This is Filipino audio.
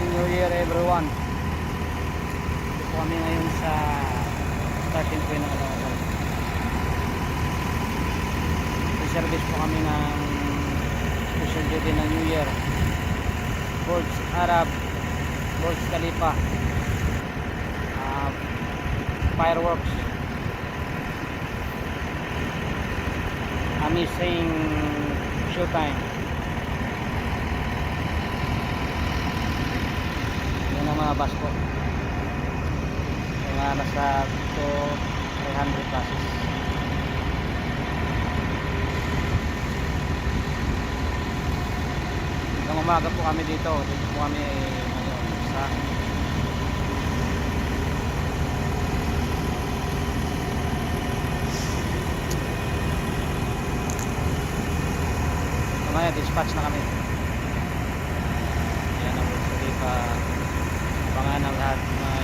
New Year everyone. Ito po kami ngayon sa starting point ng Alawal. Service po kami ng special duty ng New Year. Burj Arab, Burj Khalifa, fireworks, amazing showtime. Yan ang mga bus po. Mga nasa 300 buses. Hanggang umaga po kami dito. Dito po kami sa mamaya dispatch na kami. Yan ang Burj Khalifa. Abangan ng lahat na